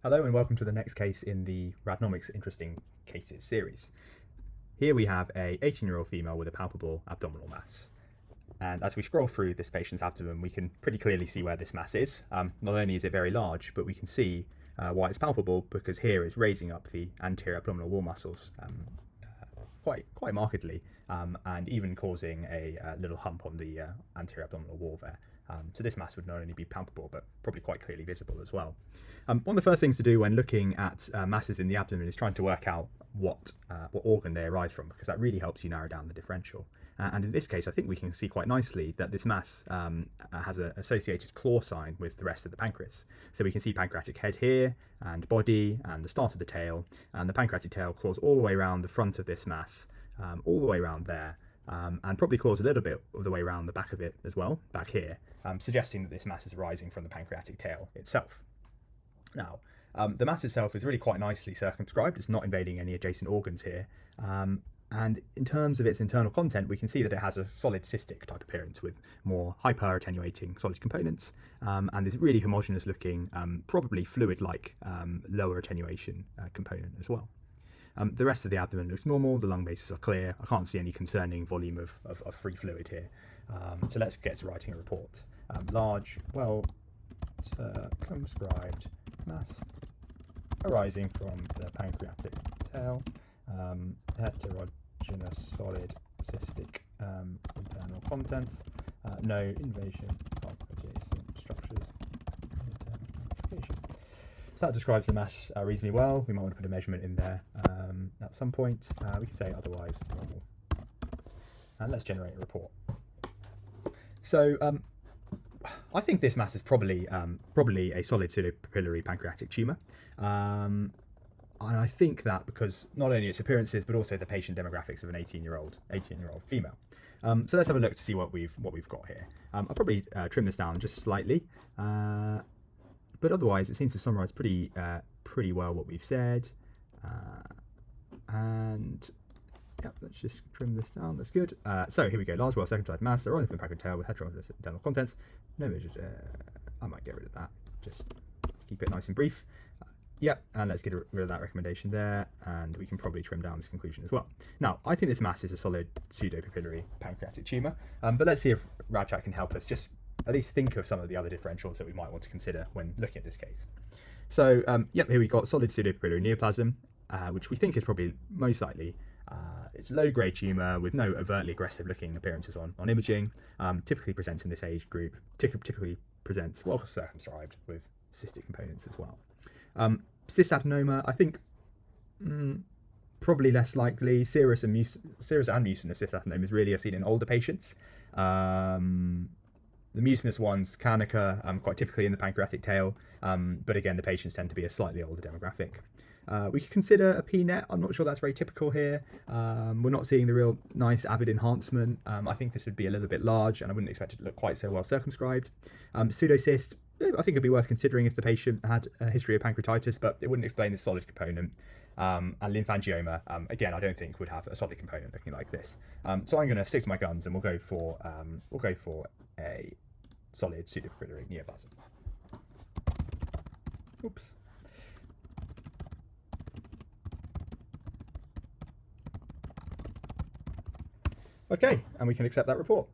Hello and welcome to the next case in the Radnomics Interesting Cases series. Here we have a 18-year-old female with a palpable abdominal mass. And as we scroll through this patient's abdomen, we can pretty clearly see where this mass is. Not only is it very large, but we can see why it's palpable, because here it's raising up the anterior abdominal wall muscles quite markedly, and even causing a little hump on the anterior abdominal wall there. So this mass would not only be palpable, but probably quite clearly visible as well. One of the first things to do when looking at masses in the abdomen is trying to work out what organ they arise from, because that really helps you narrow down the differential. And in this case, I think we can see quite nicely that this mass has an associated claw sign with the rest of the pancreas. So we can see pancreatic head here, and body, and the start of the tail, and the pancreatic tail claws all the way around the front of this mass, all the way around there, and probably claws a little bit of the way around the back of it as well, back here, suggesting that this mass is arising from the pancreatic tail itself. Now, the mass itself is really quite nicely circumscribed. It's not invading any adjacent organs here. And in terms of its internal content, we can see that it has a solid cystic type appearance with more hyper-attenuating solid components, and this really homogeneous looking, probably fluid-like lower attenuation component as well. The rest of the abdomen looks normal, the lung bases are clear. I can't see any concerning volume of free fluid here. So let's get to writing a report. Large, well circumscribed mass arising from the pancreatic tail, heterogeneous solid cystic internal contents, no invasion of adjacent structures, internal amplification. So that describes the mass reasonably well. We might want to put a measurement in there at some point. We can say otherwise normal. And let's generate a report. So I think this mass is probably a solid pseudopapillary pancreatic tumour. And I think that because not only its appearances, but also the patient demographics of an 18-year-old female. So let's have a look to see what we've got here. I'll probably trim this down just slightly. But otherwise, it seems to summarise pretty well what we've said. And yeah, let's just trim this down. That's good. So here we go. Large, well circumscribed mass arising from the pancreatic tail with heterogeneous internal contents. No measures. I might get rid of that. Just keep it nice and brief. Yep, and let's get rid of that recommendation there, and we can probably trim down this conclusion as well. Now, I think this mass is a solid pseudopapillary pancreatic tumour, but let's see if RadChat can help us just at least think of some of the other differentials that we might want to consider when looking at this case. So, yep, here we've got solid pseudopapillary neoplasm, which we think is probably most likely. It's a low-grade tumour with no overtly aggressive-looking appearances on imaging. Typically presents in this age group. Typically presents well circumscribed with cystic components as well. Cystadenoma, I think probably less likely. Serous and mucinous cystadenoma is really seen in older patients. The mucinous ones can occur quite typically in the pancreatic tail, but again, the patients tend to be a slightly older demographic. We could consider a PNET. I'm not sure that's very typical here. We're not seeing the real nice avid enhancement. I think this would be a little bit large, and I wouldn't expect it to look quite so well circumscribed. Pseudocyst, I think it'd be worth considering if the patient had a history of pancreatitis, but it wouldn't explain the solid component. And lymphangioma, again, I don't think would have a solid component looking like this. So I'm going to stick to my guns, and we'll go for a solid pseudopapillary neoplasm. Oops. Okay, and we can accept that report.